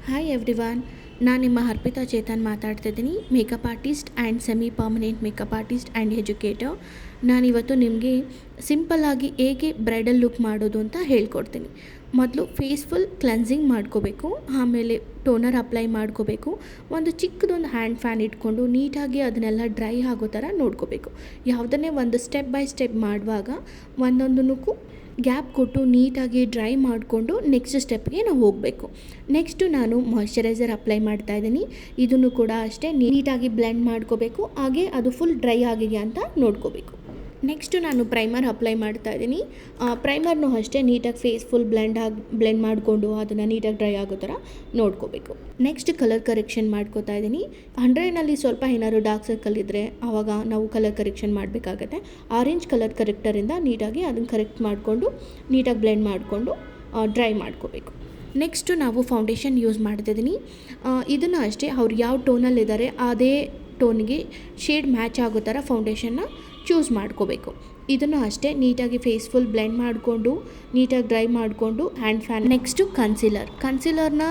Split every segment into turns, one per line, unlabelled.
Hi everyone, ನಾನು ನಿಮ್ಮ ಅರ್ಪಿತಾ ಚೇತನ್ ಮಾತಾಡ್ತಿದ್ದೀನಿ. Makeup artist and semi permanent makeup artist and educator. ನಾನಿವತ್ತು ನಿಮಗೆ ಸಿಂಪಲ್ಲಾಗಿ ಹೇಗೆ ಬ್ರೈಡಲ್ ಲುಕ್ ಮಾಡೋದು ಅಂತ ಹೇಳ್ಕೊಡ್ತೀನಿ. ಮೊದಲು ಫೇಸ್ ಫುಲ್ ಕ್ಲೆನ್ಸಿಂಗ್ ಮಾಡ್ಕೋಬೇಕು, ಆಮೇಲೆ ಟೋನರ್ ಅಪ್ಲೈ ಮಾಡ್ಕೋಬೇಕು. ಒಂದು ಚಿಕ್ಕದೊಂದು ಹ್ಯಾಂಡ್ ಫ್ಯಾನ್ ಇಟ್ಕೊಂಡು ನೀಟಾಗಿ ಅದನ್ನೆಲ್ಲ ಡ್ರೈ ಆಗೋ ಥರ ನೋಡ್ಕೋಬೇಕು. ಯಾವುದನ್ನೇ ಒಂದು ಸ್ಟೆಪ್ ಬೈ ಸ್ಟೆಪ್ ಮಾಡುವಾಗ ಒಂದೊಂದಕ್ಕೂ ಗ್ಯಾಪ್ ಕೊಟ್ಟು ನೀಟಾಗಿ ಡ್ರೈ ಮಾಡಿಕೊಂಡು ನೆಕ್ಸ್ಟ್ ಸ್ಟೆಪ್ಗೆ ನಾವು ಹೋಗಬೇಕು. ನೆಕ್ಸ್ಟು ನಾನು ಮಾಯ್ಶ್ಚರೈಸರ್ ಅಪ್ಲೈ ಮಾಡ್ತಾಯಿದ್ದೀನಿ. ಇದನ್ನು ಕೂಡ ಅಷ್ಟೇ ನೀಟಾಗಿ ಬ್ಲೆಂಡ್ ಮಾಡ್ಕೋಬೇಕು, ಹಾಗೆ ಅದು ಫುಲ್ ಡ್ರೈ ಆಗಿದೆ ಅಂತ ನೋಡ್ಕೋಬೇಕು. ನೆಕ್ಸ್ಟು ನಾನು ಪ್ರೈಮರ್ ಅಪ್ಲೈ ಮಾಡ್ತಾಯಿದ್ದೀನಿ. ಪ್ರೈಮರ್ನೂ ಅಷ್ಟೇ ನೀಟಾಗಿ ಫೇಸ್ ಫುಲ್ ಬ್ಲೆಂಡ್ ಮಾಡಿಕೊಂಡು ಅದನ್ನು ನೀಟಾಗಿ ಡ್ರೈ ಆಗೋ ಥರ ನೋಡ್ಕೋಬೇಕು. ನೆಕ್ಸ್ಟ್ ಕಲರ್ ಕರೆಕ್ಷನ್ ಮಾಡ್ಕೋತಾ ಇದ್ದೀನಿ. ಅಂಡ್ರೈನಲ್ಲಿ ಸ್ವಲ್ಪ ಏನಾದ್ರು ಡಾರ್ಕ್ ಸರ್ಕಲ್ ಇದ್ದರೆ ಆವಾಗ ನಾವು ಕಲರ್ ಕರೆಕ್ಷನ್ ಮಾಡಬೇಕಾಗತ್ತೆ. ಆರೆಂಜ್ ಕಲರ್ ಕರೆಕ್ಟರಿಂದ ನೀಟಾಗಿ ಅದನ್ನು ಕರೆಕ್ಟ್ ಮಾಡಿಕೊಂಡು ನೀಟಾಗಿ ಬ್ಲೆಂಡ್ ಮಾಡಿಕೊಂಡು ಡ್ರೈ ಮಾಡ್ಕೋಬೇಕು. ನೆಕ್ಸ್ಟು ನಾವು ಫೌಂಡೇಶನ್ ಯೂಸ್ ಮಾಡ್ತಿದ್ದೀನಿ. ಇದನ್ನು ಅಷ್ಟೇ ಅವ್ರು ಯಾವ ಟೋನಲ್ಲಿದ್ದಾರೆ ಅದೇ ಟೋನ್ಗೆ ಶೇಡ್ ಮ್ಯಾಚ್ ಆಗೋ ಥರ ಫೌಂಡೇಶನ್ನ ಚೂಸ್ ಮಾಡ್ಕೋಬೇಕು. ಇದನ್ನು ಅಷ್ಟೇ ನೀಟಾಗಿ ಫೇಸ್ ಫುಲ್ ಬ್ಲೆಂಡ್ ಮಾಡಿಕೊಂಡು ನೀಟಾಗಿ ಡ್ರೈ ಮಾಡಿಕೊಂಡು ಹ್ಯಾಂಡ್ ಫ್ಯಾನ್. ನೆಕ್ಸ್ಟು ಕನ್ಸಿಲರ್ನ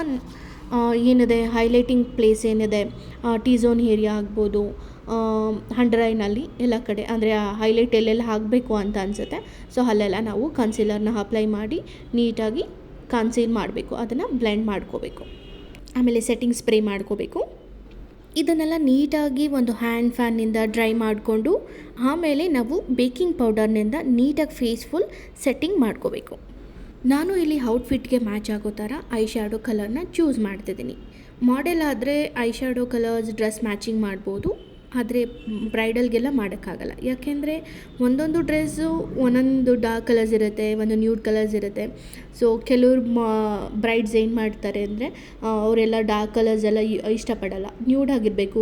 ಏನಿದೆ ಹೈಲೈಟಿಂಗ್ ಪ್ಲೇಸ್ ಏನಿದೆ ಟಿ ಝೋನ್ ಏರಿಯಾ ಆಗ್ಬೋದು, ಅಂಡರ್ ಐನಲ್ಲಿ ಎಲ್ಲ ಕಡೆ ಅಂದರೆ ಹೈಲೈಟ್ ಎಲ್ಲೆಲ್ಲ ಆಗಬೇಕು ಅಂತ ಅನಿಸುತ್ತೆ. ಸೊ ಅಲ್ಲೆಲ್ಲ ನಾವು ಕನ್ಸಿಲರ್ನ ಅಪ್ಲೈ ಮಾಡಿ ನೀಟಾಗಿ ಕನ್ಸೀಲ್ ಮಾಡಬೇಕು, ಅದನ್ನು ಬ್ಲೆಂಡ್ ಮಾಡ್ಕೋಬೇಕು. ಆಮೇಲೆ ಸೆಟ್ಟಿಂಗ್ ಸ್ಪ್ರೇ ಮಾಡ್ಕೋಬೇಕು. ಇದನ್ನೆಲ್ಲ ನೀಟಾಗಿ ಒಂದು ಹ್ಯಾಂಡ್ ಫ್ಯಾನ್ನಿಂದ ಡ್ರೈ ಮಾಡಿಕೊಂಡು ಆಮೇಲೆ ನಾವು ಬೇಕಿಂಗ್ ಪೌಡರ್ನಿಂದ ನೀಟಾಗಿ ಫೇಸ್ ಫುಲ್ ಸೆಟ್ಟಿಂಗ್ ಮಾಡ್ಕೋಬೇಕು. ನಾನು ಇಲ್ಲಿ ಔಟ್ಫಿಟ್ಗೆ ಮ್ಯಾಚ್ ಆಗೋ ಥರ ಐ ಶ್ಯಾಡೋ ಕಲರ್ನ ಚೂಸ್ ಮಾಡ್ತಿದ್ದೀನಿ. ಮಾಡೆಲ್ ಆದರೆ I shadow colours dress matching ಮಾಡ್ಬೋದು, ಆದರೆ ಬ್ರೈಡಲ್ಗೆಲ್ಲ ಮಾಡೋಕ್ಕಾಗಲ್ಲ. ಯಾಕೆಂದರೆ ಒಂದೊಂದು ಡ್ರೆಸ್ಸು ಒಂದೊಂದು ಡಾರ್ಕ್ ಕಲರ್ಸ್ ಇರುತ್ತೆ, ಒಂದು ನ್ಯೂಡ್ ಕಲರ್ಸ್ ಇರುತ್ತೆ. ಸೊ ಕೆಲವ್ರು ಬ್ರೈಡ್ಸ್ ಏನು ಮಾಡ್ತಾರೆ ಅಂದರೆ ಅವರೆಲ್ಲ ಡಾರ್ಕ್ ಕಲರ್ಸ್ ಎಲ್ಲ ಇಷ್ಟಪಡಲ್ಲ, ನ್ಯೂಡ್ ಆಗಿರಬೇಕು,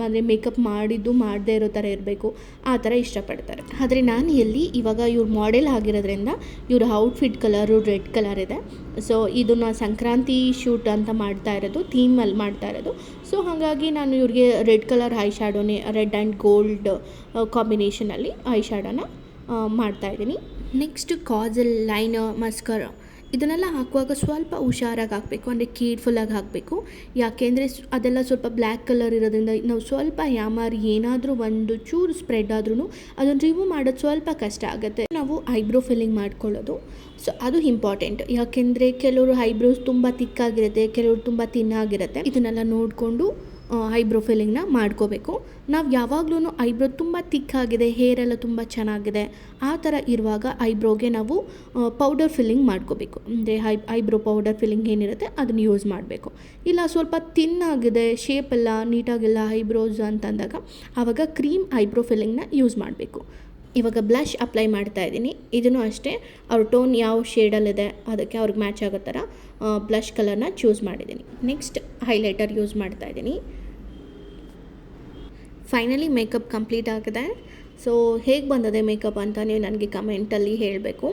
ಅಂದರೆ ಮೇಕಪ್ ಮಾಡಿದ್ದು ಮಾಡದೇ ಇರೋ ಥರ ಇರಬೇಕು, ಆ ಥರ ಇಷ್ಟಪಡ್ತಾರೆ. ಆದರೆ ನಾನು ಎಲ್ಲಿ ಇವಾಗ ಇವ್ರ ಮಾಡೆಲ್ ಆಗಿರೋದ್ರಿಂದ ಇವ್ರ ಔಟ್ಫಿಟ್ ಕಲರು ರೆಡ್ ಕಲರ್ ಇದೆ. ಸೊ ಇದನ್ನು ಸಂಕ್ರಾಂತಿ ಶೂಟ್ ಅಂತ ಮಾಡ್ತಾ ಇರೋದು, ಥೀಮಲ್ಲಿ ಮಾಡ್ತಾ ಇರೋದು. ಸೊ ಹಾಗಾಗಿ ನಾನು ಇವ್ರಿಗೆ ರೆಡ್ ಕಲರ್ ಐ ಶ್ಯಾಡೋನೇ, ರೆಡ್ ಆ್ಯಂಡ್ ಗೋಲ್ಡ್ ಕಾಂಬಿನೇಷನಲ್ಲಿ ಐ ಶ್ಯಾಡೋನ ಮಾಡ್ತಾಯಿದ್ದೀನಿ. ನೆಕ್ಸ್ಟ್ ಕಾಜಲ್, ಲೈನರ್, ಮಸ್ಕರ ಇದನ್ನೆಲ್ಲ ಹಾಕುವಾಗ ಸ್ವಲ್ಪ ಹುಷಾರಾಗಿ ಹಾಕಬೇಕು, ಅಂದರೆ ಕೇರ್ಫುಲ್ಲಾಗಿ ಹಾಕಬೇಕು. ಯಾಕೆಂದರೆ ಅದೆಲ್ಲ ಸ್ವಲ್ಪ ಬ್ಲ್ಯಾಕ್ ಕಲರ್ ಇರೋದ್ರಿಂದ ನಾವು ಸ್ವಲ್ಪ ಯಾಮಾರಿ ಏನಾದರೂ ಒಂದು ಚೂರು ಸ್ಪ್ರೆಡ್ ಆದ್ರೂ ಅದನ್ನು ರಿಮೂವ್ ಮಾಡೋದು ಸ್ವಲ್ಪ ಕಷ್ಟ ಆಗುತ್ತೆ. ನಾವು ಐಬ್ರೋ ಫಿಲ್ಲಿಂಗ್ ಮಾಡ್ಕೊಳ್ಳೋದು, ಸೊ ಅದು ಇಂಪಾರ್ಟೆಂಟ್. ಯಾಕೆಂದರೆ ಕೆಲವರು ಐಬ್ರೋಸ್ ತುಂಬ ತಿಕ್ಕಾಗಿರುತ್ತೆ, ಕೆಲವರು ತುಂಬ ತಿನ್ನಾಗಿರುತ್ತೆ. ಇದನ್ನೆಲ್ಲ ನೋಡಿಕೊಂಡು ಐಬ್ರೋ ಫಿಲ್ಲಿಂಗ್ನ ಮಾಡ್ಕೋಬೇಕು. ನಾವು ಯಾವಾಗಲೂ ಐಬ್ರೋ ತುಂಬ ತಿಕ್ಕಾಗಿದೆ, ಹೇರೆಲ್ಲ ತುಂಬ ಚೆನ್ನಾಗಿದೆ, ಆ ಥರ ಇರುವಾಗ ಐಬ್ರೋಗೆ ನಾವು ಪೌಡರ್ ಫಿಲ್ಲಿಂಗ್ ಮಾಡ್ಕೋಬೇಕು. ಅಂದರೆ ಐಬ್ರೋ ಪೌಡರ್ ಫಿಲ್ಲಿಂಗ್ ಏನಿರುತ್ತೆ ಅದನ್ನು ಯೂಸ್ ಮಾಡಬೇಕು. ಇಲ್ಲ ಸ್ವಲ್ಪ ತಿನ್ನಾಗಿದೆ, ಶೇಪೆಲ್ಲ ನೀಟಾಗಿಲ್ಲ ಐಬ್ರೋಸ್ ಅಂತಂದಾಗ ಆವಾಗ ಕ್ರೀಮ್ ಐಬ್ರೋ ಫಿಲ್ಲಿಂಗ್ನ ಯೂಸ್ ಮಾಡಬೇಕು. ಇವಾಗ ಬ್ಲಷ್ ಅಪ್ಲೈ ಮಾಡ್ತಾ ಇದ್ದೀನಿ. ಇದನ್ನು ಅಷ್ಟೇ ಅವ್ರ ಟೋನ್ ಯಾವ ಶೇಡಲ್ಲಿದೆ ಅದಕ್ಕೆ ಅವ್ರಿಗೆ ಮ್ಯಾಚ್ ಆಗೋ ಥರ ಬ್ಲಷ್ ಕಲರ್ನ ಚೂಸ್ ಮಾಡಿದ್ದೀನಿ. ನೆಕ್ಸ್ಟ್ ಹೈಲೈಟರ್ ಯೂಸ್ ಮಾಡ್ತಾ ಇದ್ದೀನಿ. ಫೈನಲಿ ಮೇಕಪ್ ಕಂಪ್ಲೀಟ್ ಆಗಿದೆ. ಸೊ ಹೇಗೆ ಬಂದಿದೆ ಮೇಕಪ್ ಅಂತ ನೀವು ನನಗೆ ಕಮೆಂಟಲ್ಲಿ ಹೇಳಬೇಕು.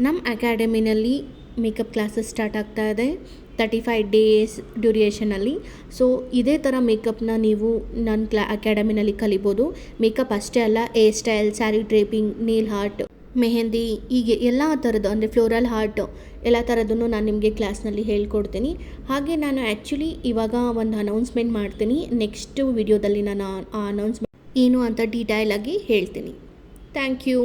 ನಮ್ಮ ಅಕಾಡೆಮಿನಲ್ಲಿ ಮೇಕಪ್ ಕ್ಲಾಸಸ್ ಸ್ಟಾರ್ಟ್ ಆಗ್ತಾ ಇದೆ 35 ಡೇಸ್ ಡ್ಯೂರೇಷನಲ್ಲಿ. ಸೊ ಇದೇ ಥರ ಮೇಕಪ್ನ ನೀವು ನನ್ನ ಅಕಾಡೆಮಿನಲ್ಲಿ ಕಲಿಬೋದು. ಮೇಕಪ್ ಅಷ್ಟೇ ಅಲ್ಲ, hair style, sari draping, nail art, mehndi, ಹೀಗೆ ಎಲ್ಲ ಥರದ್ದು ಅಂದರೆ ಫ್ಲೋರಲ್ ಆರ್ಟ್ ಎಲ್ಲ ಥರದ್ದನ್ನು ನಾನು ನಿಮಗೆ ಕ್ಲಾಸ್ನಲ್ಲಿ ಹೇಳ್ಕೊಡ್ತೀನಿ. ಹಾಗೆ ನಾನು ಆ್ಯಕ್ಚುಲಿ ಇವಾಗ ಒಂದು ಅನೌನ್ಸ್ಮೆಂಟ್ ಮಾಡ್ತೀನಿ. ನೆಕ್ಸ್ಟ್ ವಿಡಿಯೋದಲ್ಲಿ ನಾನು ಆ ಅನೌನ್ಸ್ಮೆಂಟ್ ಏನು ಅಂತ ಡೀಟೇಲಾಗಿ ಹೇಳ್ತೀನಿ. Thank you.